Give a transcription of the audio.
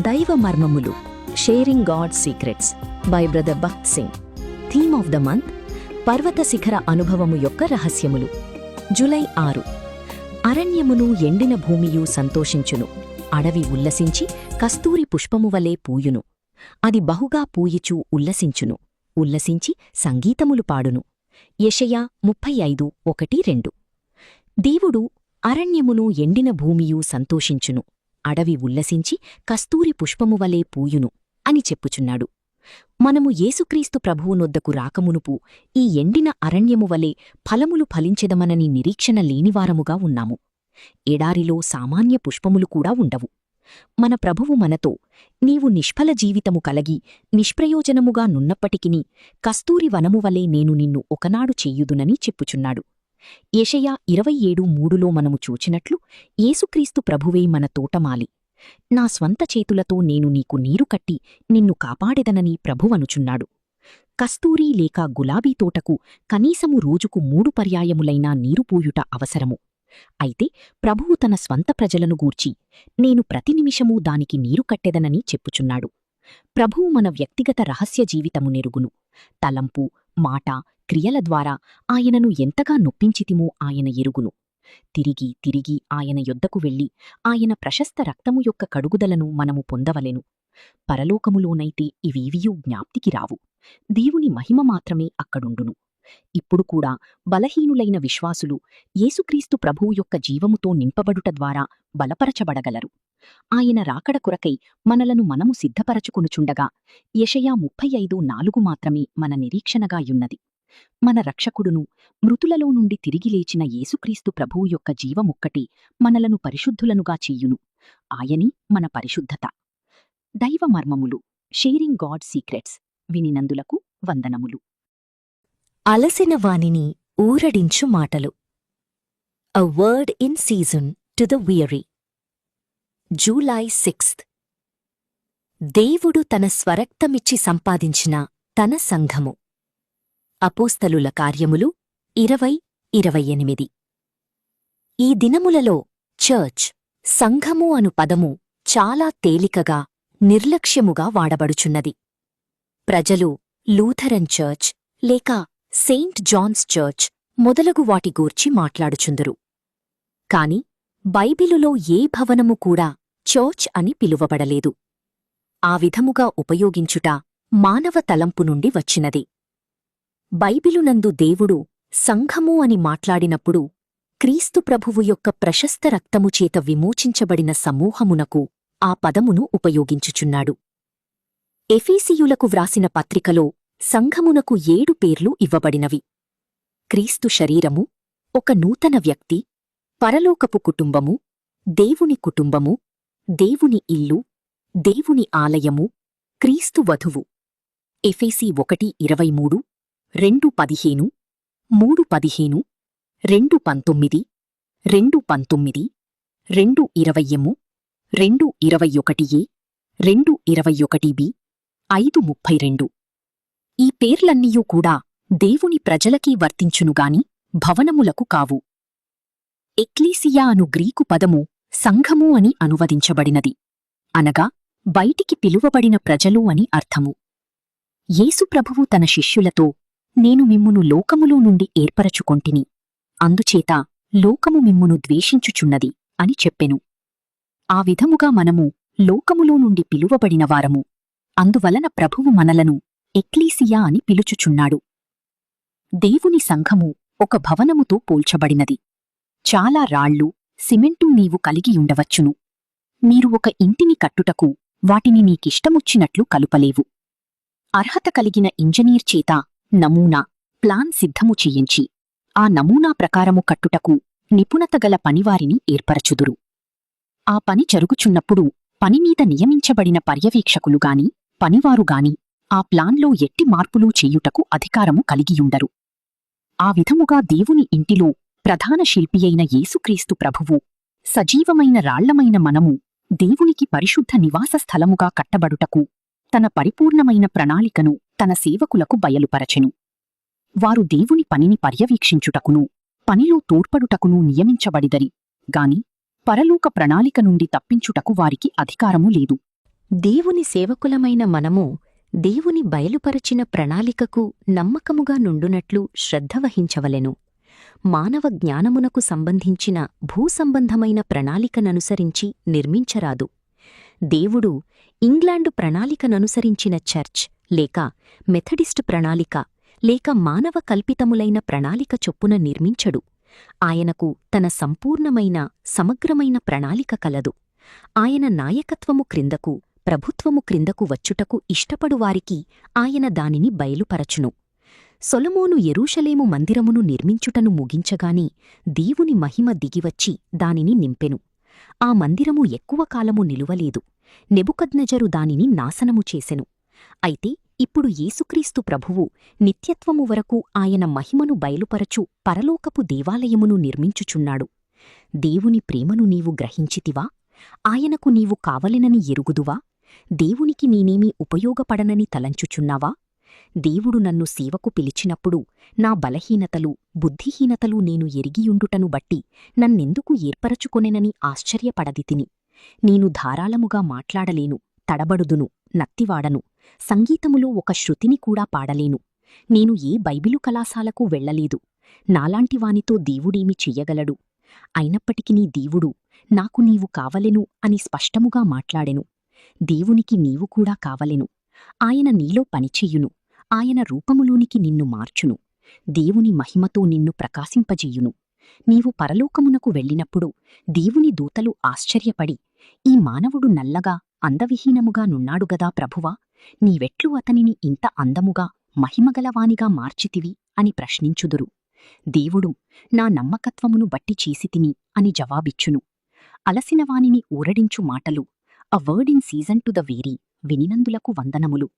దైవ మర్మములు sharing God secrets by brother Bhakt Singh. Theme of the month పర్వత శిఖర అనుభవము యొక్క రహస్యములు. జూలై 6. అరణ్యమును ఎండిన భూమియు సంతోషించును, అడవి ఉల్లసించి కస్తూరి పుష్పము వలె పూయును. అది బహుగా పూయిచూ ఉల్లసించును, ఉల్లసించి సంగీతములు పాడును. యెషయా 35:1-2. దేవుడు అరణ్యమును ఎండిన భూమియు సంతోషించును, అడవి ఉల్లసించి కస్తూరి పుష్పము వలె పూయును అని చెప్పుచున్నాడు. మనము యేసుక్రీస్తు ప్రభువునొద్దకు రాకమునుపు ఈ ఎండిన అరణ్యము వలె ఫలములు ఫలించెదమనని నిరీక్షణ లేనివారముగా ఉన్నాము. ఎడారిలో సామాన్య పుష్పములు కూడా ఉండవు. మన ప్రభువు మనతో, నీవు నిష్ఫల జీవితము కలగి నిష్ప్రయోజనముగా నున్నప్పటికిని కస్తూరి వనము వలె నేను నిన్ను ఒకనాడు చెయ్యుదునని చెప్పుచున్నాడు. యెషయా 27:3లో మనము చూచినట్లు యేసుక్రీస్తు ప్రభువే మన తోటమాలి. నా స్వంత చేతులతో నేను నీకు నీరు కట్టి నిన్ను కాపాడెదనని ప్రభువనుచున్నాడు. కస్తూరి లేక గులాబీ తోటకు కనీసము రోజుకు 3 పర్యాయములైనా నీరుపూయుట అవసరము. అయితే ప్రభువు తన స్వంత ప్రజలను గూర్చి, నేను ప్రతి నిమిషమూ దానికి నీరు కట్టెదనని చెప్పుచున్నాడు. ప్రభువు మన వ్యక్తిగత రహస్య జీవితము నెరుగును. తలంపు, మాట, క్రియల ద్వారా ఆయనను ఎంతగా నొప్పించితిమో ఆయన ఎరుగును. తిరిగి తిరిగి ఆయన యొద్దకు వెళ్లి ఆయన ప్రశస్త రక్తము యొక్క కడుగుదలను మనము పొందవలెను. పరలోకములోనైతే ఇవేవియూ జ్ఞాప్తికి రావు. దేవుని మహిమ మాత్రమే అక్కడుండును. ఇప్పుడు కూడా బలహీనులైన విశ్వాసులు యేసుక్రీస్తు ప్రభువు యొక్క జీవముతో నింపబడుట ద్వారా బలపరచబడగలరు. ఆయన రాకడ కొరకై మనలను మనము సిద్ధపరచుకొనుచుండగా యెషయా 35:4 మాత్రమే మన నిరీక్షణగాయున్నది. మన రక్షకుడును మృతులలో నుండి తిరిగి లేచిన యేసుక్రీస్తు ప్రభువు యొక్క జీవమొక్కటి మనలను పరిశుద్ధులనుగా చెయ్యును. ఆయని మన పరిశుద్ధత. దైవ మర్మములు షేరింగ్ గాడ్ సీక్రెట్స్ వినినందులకు వందనములు. అలసిన వానిని ఊరడించు మాటలు. A word in season to the weary. July 6. దేవుడు తన స్వరక్తమిచ్చి సంపాదించిన తన సంఘము. అపోస్తలుల కార్యములు 20:28. ఈ దినములలో చర్చ్, సంఘము అను పదము చాలా తేలికగా, నిర్లక్ష్యముగా వాడబడుచున్నది. ప్రజలు లూథరన్ చర్చ్ లేక సెయింట్ జాన్స్ చర్చ్ మొదలగు వాటి గూర్చి మాట్లాడుచుందురు. కాని బైబిలులో ఏ భవనము కూడా చర్చ్ అని పిలువబడలేదు. ఆ విధముగా ఉపయోగించుట మానవ తలంపు నుండి వచ్చినది. బైబిలునందు దేవుడు సంఘము అని మాట్లాడినప్పుడు క్రీస్తు ప్రభువు యొక్క ప్రశస్త రక్తముచేత విమోచించబడిన సమూహమునకు ఆ పదమును ఉపయోగించుచున్నాడు. ఎఫీసీయులకు వ్రాసిన పత్రికలో సంఘమునకు 7 పేర్లు ఇవ్వబడినవి. క్రీస్తు శరీరము, ఒక నూతన వ్యక్తి, పరలోకపు కుటుంబము, దేవుని కుటుంబము, దేవుని ఇల్లు, దేవుని ఆలయము, క్రీస్తు వధువు. ఎఫెసీ 1:23, 2:15, 3:15, 2:19, 2:19, 2:20, 2:21, 2:21b, 5:32. ఈ పేర్లన్నీయూ కూడా దేవుని ప్రజలకీ వర్తించునుగాని భవనములకు కావు. ఎక్లీసియా అను గ్రీకు పదము సంఘము అని అనువదించబడినది, అనగా బయటికి పిలువబడిన ప్రజలు అని అర్థము. యేసుప్రభువు తన శిష్యులతో, నేను మిమ్మును లోకములో నుండి ఏర్పరచుకొంటిని, అందుచేత లోకము మిమ్మును ద్వేషించుచున్నది అని చెప్పెను. ఆ విధముగా మనము లోకములో నుండి పిలువబడినవారము. అందువలన ప్రభువు మనలను ఎక్లీసియా అని పిలుచుచున్నాడు. దేవుని సంఘము ఒక భవనముతో పోల్చబడినది. చాలా రాళ్ళు, సిమెంటు నీవు కలిగియుండవచ్చును. మీరు ఒక ఇంటిని కట్టుటకు వాటిని నీకిష్టమొచ్చినట్లు కలుపలేవు. అర్హత కలిగిన ఇంజనీర్ చేత నమూనా, ప్లాన్ సిద్ధము చెయ్యించి ఆ నమూనా ప్రకారము కట్టుటకు నిపుణతగల పనివారిని ఏర్పరచుదురు. ఆ పని జరుగుచున్నప్పుడు పనిమీద నియమించబడిన పర్యవేక్షకులుగాని, పనివారుగాని ఆ ప్లాన్లో ఎట్టి మార్పులు చెయ్యుటకు అధికారము కలిగియుండరు. ఆ విధముగా దేవుని ఇంటిలో ప్రధాన శిల్పియైన యేసుక్రీస్తు ప్రభువు, సజీవమైన రాళ్లమైన మనము దేవునికి పరిశుద్ధ నివాస స్థలముగా కట్టబడుటకు తన పరిపూర్ణమైన ప్రణాళికను తన సేవకులకు బయలుపరచెను. వారు దేవుని పనిని పర్యవేక్షించుటకును, పనిలో తోడ్పడుటకును నియమించబడిదరి గాని పరలోక ప్రణాళిక నుండి తప్పించుటకు వారికి అధికారము లేదు. దేవుని సేవకులమైన మనము దేవుని బయలుపరచిన ప్రణాళికకు నమ్మకముగా నుండునట్లు శ్రద్ధ వహించవలెను. మానవ జ్ఞానమునకు సంబంధించిన భూసంబంధమైన ప్రణాళికననుసరించి నిర్మించరాదు. దేవుడు ఇంగ్లాండు ప్రణాళికననుసరించిన చర్చ్ లేక మెథడిస్టు ప్రణాళిక లేక మానవ కల్పితములైన ప్రణాళిక చొప్పున నిర్మించడు. ఆయనకు తన సంపూర్ణమైన సమగ్రమైన ప్రణాళిక కలదు. ఆయన నాయకత్వము క్రిందకు ప్రభుత్వము క్రిందకు వచ్చుటకు ఇష్టపడువారికి ఆయన దానిని బయలుపరచును. సొలొమోను యెరూషలేము మందిరమును నిర్మించుటను ముగించగానే దేవుని మహిమ దిగివచ్చి దానిని నింపెను. ఆ మందిరము ఎక్కువ కాలము నిలువలేదు. నెబుకద్నెజరు దానిని నాశనము చేసెను. అయితే ఇప్పుడు యేసుక్రీస్తు ప్రభువు నిత్యత్వము వరకు ఆయన మహిమను బయలుపరచు పరలోకపు దేవాలయమును నిర్మించుచున్నాడు. దేవుని ప్రేమను నీవు గ్రహించితివా? ఆయనకు నీవు కావలెనని ఎరుగుదువా? దేవునికి నేనేమీ ఉపయోగపడనని తలంచుచున్నావా? దేవుడు నన్ను సేవకు పిలిచినప్పుడు నా బలహీనతలు బుద్ధిహీనతలు నేను ఎరిగియుండుటను బట్టి నన్నెందుకు ఏర్పరచుకొనెనని ఆశ్చర్యపడదితిని. నేను ధారాళముగా మాట్లాడలేను, తడబడుదును, నత్తివాడను, సంగీతములో ఒక శృతిని కూడా పాడలేను. నేను ఏ బైబిలు కళాశాలకు వెళ్లలేదు. నాలాంటి వానితో దేవుడేమి చెయ్యగలడు? అయినప్పటికీ దేవుడు నాకు నీవు కావలెను అని స్పష్టముగా మాట్లాడెను. దేవునికి నీవు కూడా కావలెను. ఆయన నీలో పనిచెయ్యును. ఆయన రూపములోనికి నిన్ను మార్చును. దేవుని మహిమతో నిన్ను ప్రకాశింపజెయ్యును. నీవు పరలోకమునకు వెళ్ళినప్పుడు దేవుని దూతలు ఆశ్చర్యపడి, ఈ మానవుడు నల్లగా అందవిహీనముగా నున్నాడుగదా ప్రభువా, నీవెట్లు అతనిని ఇంత అందముగా మహిమగలవానిగా మార్చితివి అని ప్రశ్నించుదురు. దేవుడు నా నమ్మకత్వమును బట్టి చేసితిని అని జవాబిచ్చును. అలసినవానిని ఊరడించు మాటలు, a word in season to the weary వినినందులకు వందనములు.